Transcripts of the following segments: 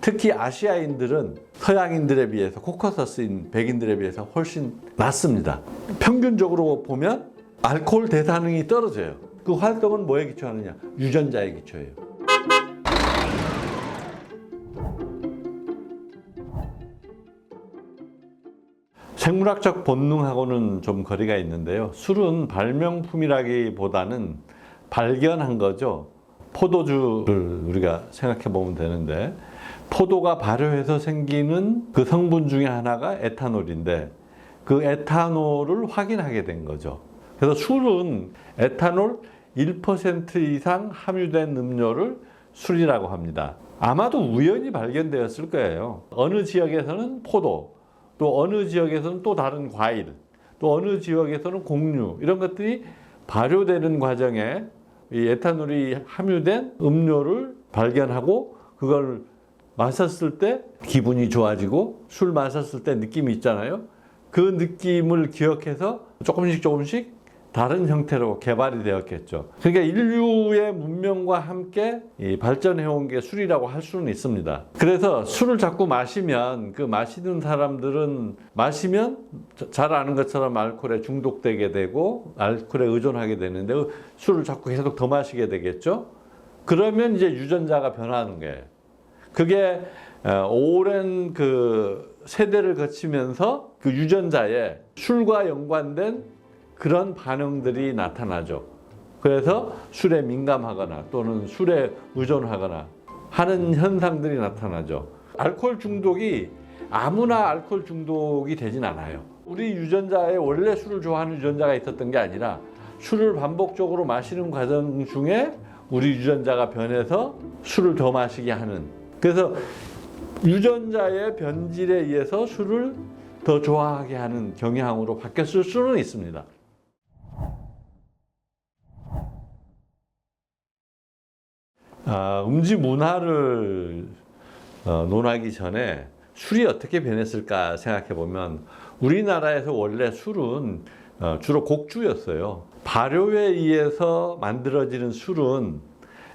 특히 아시아인들은 서양인들에 비해서, 코커서스인 백인들에 비해서 훨씬 낫습니다. 평균적으로 보면 알코올 대사능이 떨어져요. 그 활동은 뭐에 기초하느냐? 유전자에 기초해요. 생물학적 본능하고는 좀 거리가 있는데요. 술은 발명품이라기보다는 발견한 거죠. 포도주를 우리가 생각해 보면 되는데, 포도가 발효해서 생기는 그 성분 중에 하나가 에탄올인데, 그 에탄올을 확인하게 된 거죠. 그래서 술은 에탄올 1% 이상 함유된 음료를 술이라고 합니다. 아마도 우연히 발견되었을 거예요. 어느 지역에서는 포도, 또 어느 지역에서는 또 다른 과일, 또 어느 지역에서는 곡류, 이런 것들이 발효되는 과정에 이 에탄올이 함유된 음료를 발견하고 그걸 마셨을 때 기분이 좋아지고, 술 마셨을 때 느낌이 있잖아요. 그 느낌을 기억해서 조금씩 다른 형태로 개발이 되었겠죠. 그러니까 인류의 문명과 함께 발전해온 게 술이라고 할 수는 있습니다. 그래서 술을 자꾸 마시면, 그 마시는 사람들은 마시면 잘 아는 것처럼 알코올에 중독되게 되고 알코올에 의존하게 되는데, 술을 자꾸 계속 더 마시게 되겠죠. 그러면 이제 유전자가 변하는 거예요. 그게 오랜 그 세대를 거치면서 그 유전자에 술과 연관된 그런 반응들이 나타나죠. 그래서 술에 민감하거나 또는 술에 의존하거나 하는 현상들이 나타나죠. 알코올 중독이 아무나 알코올 중독이 되진 않아요. 우리 유전자에 원래 술을 좋아하는 유전자가 있었던 게 아니라, 술을 반복적으로 마시는 과정 중에 우리 유전자가 변해서 술을 더 마시게 하는, 그래서 유전자의 변질에 의해서 술을 더 좋아하게 하는 경향으로 바뀌었을 수는 있습니다. 음주 문화를 논하기 전에 술이 어떻게 변했을까 생각해 보면, 우리나라에서 원래 술은 주로 곡주였어요. 발효에 의해서 만들어지는 술은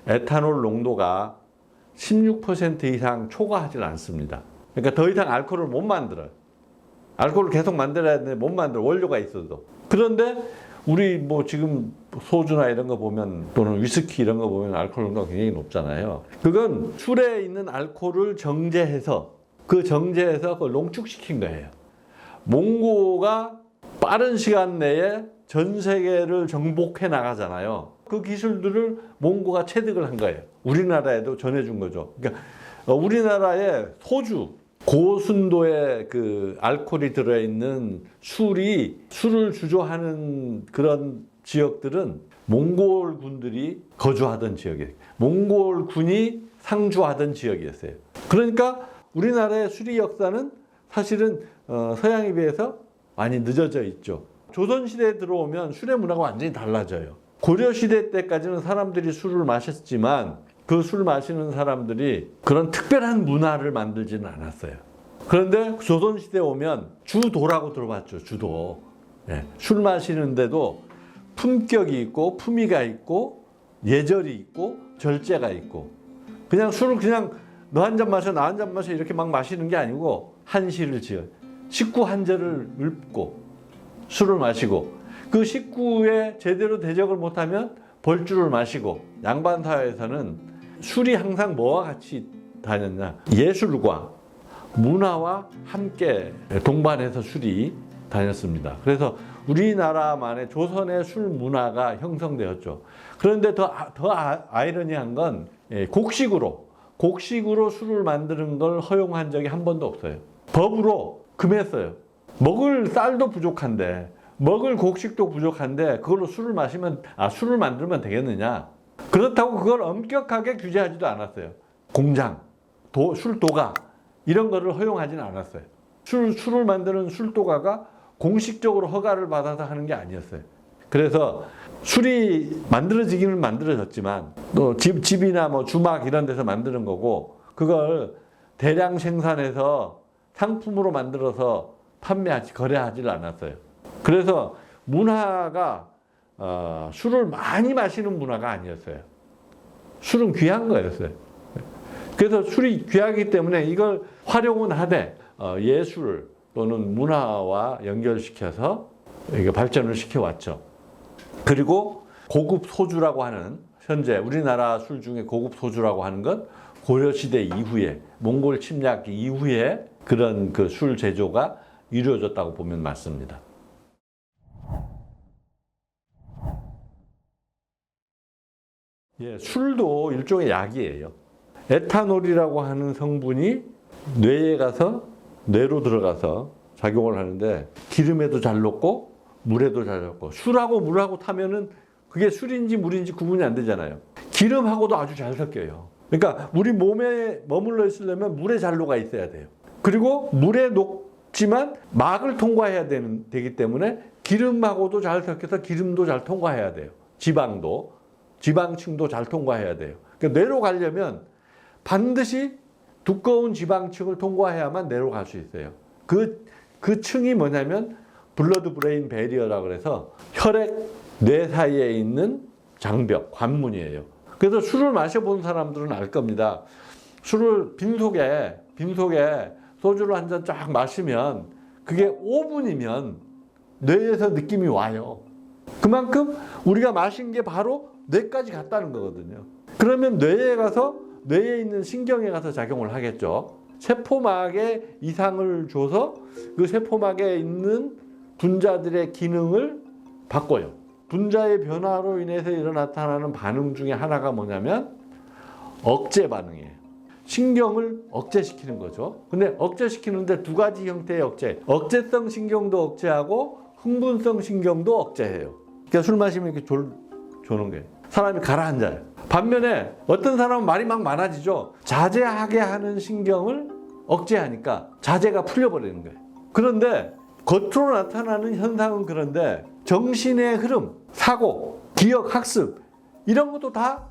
에탄올 농도가 16% 이상 초과하지 않습니다. 그러니까 더 이상 알코올을 못 만들어요. 알코올을 계속 만들어야 되는데 못 만들어, 원료가 있어도. 그런데 우리 뭐 지금 소주나 이런 거 보면, 또는 위스키 이런 거 보면 알코올 농도가 굉장히 높잖아요. 그건 술에 있는 알코올을 정제해서 그걸 농축시킨 거예요. 몽고가 빠른 시간 내에 전 세계를 정복해 나가잖아요. 그 기술들을 몽고가 체득을 한 거예요. 우리나라에도 전해준 거죠. 그러니까 우리나라에 소주, 고순도의 그 알코올이 들어있는 술을 주조하는 그런 지역들은 몽골 군들이 거주하던 지역이에요. 몽골 군이 상주하던 지역이었어요. 그러니까 우리나라의 술의 역사는 사실은 서양에 비해서 많이 늦어져 있죠. 조선시대에 들어오면 술의 문화가 완전히 달라져요. 고려시대 때까지는 사람들이 술을 마셨지만, 그 술 마시는 사람들이 그런 특별한 문화를 만들지는 않았어요. 그런데 조선시대에 오면 주도라고 들어봤죠. 주도. 네. 술 마시는데도 품격이 있고 품위가 있고 예절이 있고 절제가 있고, 그냥 술을 그냥 너 한 잔 마셔 나 한 잔 마셔 이렇게 막 마시는 게 아니고, 한시를 지어 식구 한절을 읊고 술을 마시고, 그 식구에 제대로 대접을 못하면 벌주를 마시고, 양반 사회에서는 술이 항상 뭐와 같이 다녔냐? 예술과 문화와 함께 동반해서 술이 다녔습니다. 그래서 우리나라만의 조선의 술 문화가 형성되었죠. 그런데 더 아이러니한 건 곡식으로 술을 만드는 걸 허용한 적이 한 번도 없어요. 법으로 금했어요. 먹을 쌀도 부족한데, 먹을 곡식도 부족한데 그걸로 술을 만들면 되겠느냐? 그렇다고 그걸 엄격하게 규제하지도 않았어요. 공장, 술도가 이런 거를 허용하지는 않았어요. 술을 만드는 술도가가 공식적으로 허가를 받아서 하는 게 아니었어요. 그래서 술이 만들어지기는 만들어졌지만, 또 집이나 뭐 주막 이런 데서 만드는 거고, 그걸 대량 생산해서 상품으로 만들어서 거래하지를 않았어요. 그래서 문화가 술을 많이 마시는 문화가 아니었어요. 술은 귀한 거였어요. 그래서 술이 귀하기 때문에 이걸 활용은 하되 예술 또는 문화와 연결시켜서 이게 발전을 시켜왔죠. 그리고 고급 소주라고 하는, 현재 우리나라 술 중에 고급 소주라고 하는 건 고려시대 이후에, 몽골 침략 이후에 그런 그 술 제조가 이루어졌다고 보면 맞습니다. 예, 술도 일종의 약이에요. 에탄올이라고 하는 성분이 뇌에 가서, 뇌로 들어가서 작용을 하는데 기름에도 잘 녹고 물에도 잘 녹고, 술하고 물하고 타면은 그게 술인지 물인지 구분이 안 되잖아요. 기름하고도 아주 잘 섞여요. 그러니까 우리 몸에 머물러 있으려면 물에 잘 녹아 있어야 돼요. 그리고 물에 녹지만 막을 통과해야 되기 때문에 기름하고도 잘 섞여서 기름도 잘 통과해야 돼요. 지방층도 잘 통과해야 돼요. 그러니까 뇌로 가려면 반드시 두꺼운 지방층을 통과해야만 뇌로 갈 수 있어요. 그 층이 뭐냐면 블러드 브레인 베리어라고 그래서 혈액, 뇌 사이에 있는 장벽, 관문이에요. 그래서 술을 마셔본 사람들은 알 겁니다. 술을 빈속에 소주를 한 잔 쫙 마시면 그게 5분이면 뇌에서 느낌이 와요. 그만큼 우리가 마신 게 바로 뇌까지 갔다는 거거든요. 그러면 뇌에 있는 신경에 가서 작용을 하겠죠. 세포막에 이상을 줘서 그 세포막에 있는 분자들의 기능을 바꿔요. 분자의 변화로 인해서 나타나는 반응 중에 하나가 뭐냐면 억제 반응이에요. 신경을 억제시키는 거죠. 근데 억제시키는데 두 가지 형태의 억제. 억제성 신경도 억제하고 흥분성 신경도 억제해요. 그러니까 술 마시면 이렇게 조는 거예요. 사람이 가라앉아요. 반면에 어떤 사람은 말이 막 많아지죠. 자제하게 하는 신경을 억제하니까 자제가 풀려버리는 거예요. 그런데 겉으로 나타나는 현상은 그런데 정신의 흐름, 사고, 기억, 학습 이런 것도 다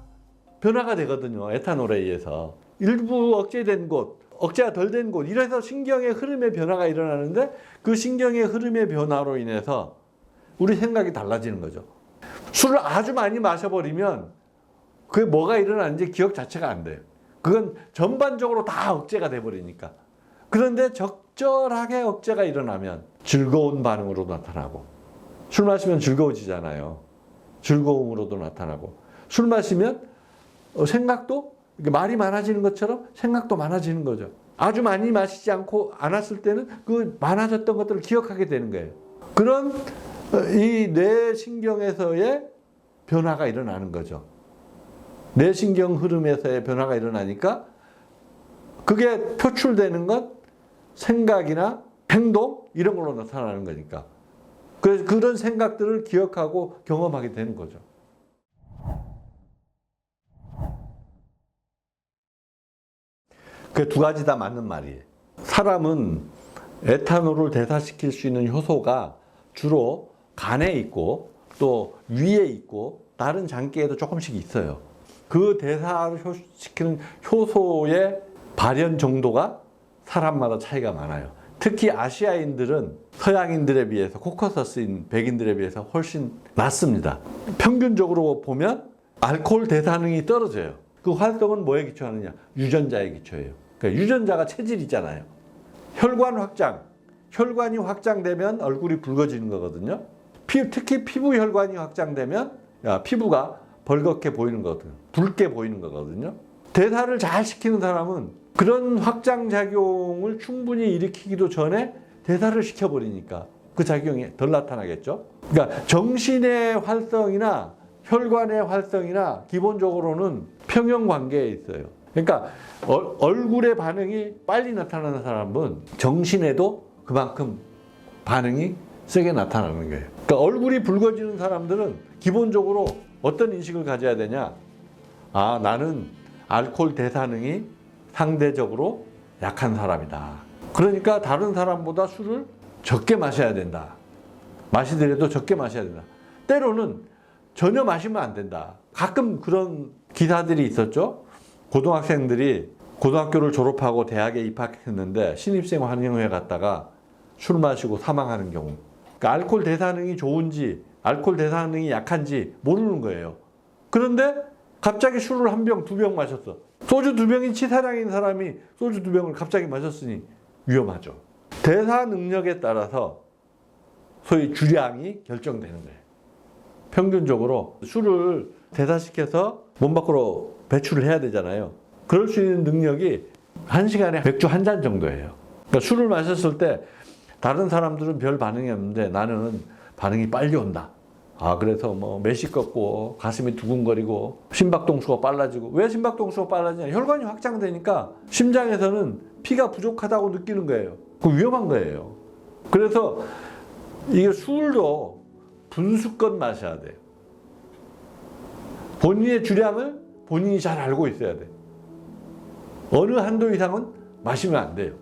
변화가 되거든요. 에탄올에 의해서. 일부 억제된 곳, 억제가 덜 된 곳 이래서 신경의 흐름의 변화가 일어나는데 그 신경의 흐름의 변화로 인해서 우리 생각이 달라지는 거죠. 술을 아주 많이 마셔버리면 그게 뭐가 일어나는지 기억 자체가 안 돼요. 그건 전반적으로 다 억제가 돼버리니까. 그런데 적절하게 억제가 일어나면 즐거운 반응으로 나타나고, 술 마시면 즐거워지잖아요. 즐거움으로도 나타나고, 술 마시면 생각도 말이 많아지는 것처럼 생각도 많아지는 거죠. 아주 많이 마시지 않았을 때는 그 많아졌던 것들을 기억하게 되는 거예요. 그런 이 뇌신경에서의 변화가 일어나는 거죠. 뇌신경 흐름에서의 변화가 일어나니까 그게 표출되는 건 생각이나 행동 이런 걸로 나타나는 거니까. 그래서 그런 생각들을 기억하고 경험하게 되는 거죠. 그 두 가지 다 맞는 말이에요. 사람은 에탄올을 대사시킬 수 있는 효소가 주로 간에 있고 또 위에 있고 다른 장기에도 조금씩 있어요. 그 대사를 시키는 효소의 발현 정도가 사람마다 차이가 많아요. 특히 아시아인들은 서양인들에 비해서, 코커서스인 백인들에 비해서 훨씬 낮습니다. 평균적으로 보면 알코올 대사능이 떨어져요. 그 활동은 뭐에 기초하느냐? 유전자에 기초해요. 그러니까 유전자가 체질이잖아요. 혈관 확장, 혈관이 확장되면 얼굴이 붉어지는 거거든요. 특히 피부 혈관이 확장되면 피부가 벌겋게 보이는 거거든요. 붉게 보이는 거거든요. 대사를 잘 시키는 사람은 그런 확장작용을 충분히 일으키기도 전에 대사를 시켜버리니까 그 작용이 덜 나타나겠죠. 그러니까 정신의 활성이나 혈관의 활성이나 기본적으로는 평형관계에 있어요. 그러니까 얼굴의 반응이 빨리 나타나는 사람은 정신에도 그만큼 반응이 세게 나타나는 거예요. 그러니까 얼굴이 붉어지는 사람들은 기본적으로 어떤 인식을 가져야 되냐? 아, 나는 알코올 대사능이 상대적으로 약한 사람이다. 그러니까 다른 사람보다 술을 적게 마셔야 된다. 마시더라도 적게 마셔야 된다. 때로는 전혀 마시면 안 된다. 가끔 그런 기사들이 있었죠. 고등학생들이 고등학교를 졸업하고 대학에 입학했는데 신입생 환영회 갔다가 술 마시고 사망하는 경우. 그러니까 알코올 대사능이 좋은지 알코올 대사능이 약한지 모르는 거예요. 그런데 갑자기 술을 한 병, 두 병 마셨어. 소주 2병이 치사량인 사람이 소주 2병을 갑자기 마셨으니 위험하죠. 대사 능력에 따라서 소위 주량이 결정되는 거예요. 평균적으로 술을 대사시켜서 몸 밖으로 배출을 해야 되잖아요. 그럴 수 있는 능력이 1시간에 맥주 1잔 정도예요. 그러니까 술을 마셨을 때 다른 사람들은 별 반응이 없는데 나는 반응이 빨리 온다. 그래서 뭐 매시 꺾고 가슴이 두근거리고 심박동수가 빨라지고. 왜 심박동수가 빨라지냐? 혈관이 확장되니까 심장에서는 피가 부족하다고 느끼는 거예요. 그 위험한 거예요. 그래서 이게 술도 분수껏 마셔야 돼요. 본인의 주량을 본인이 잘 알고 있어야 돼요. 어느 한도 이상은 마시면 안 돼요.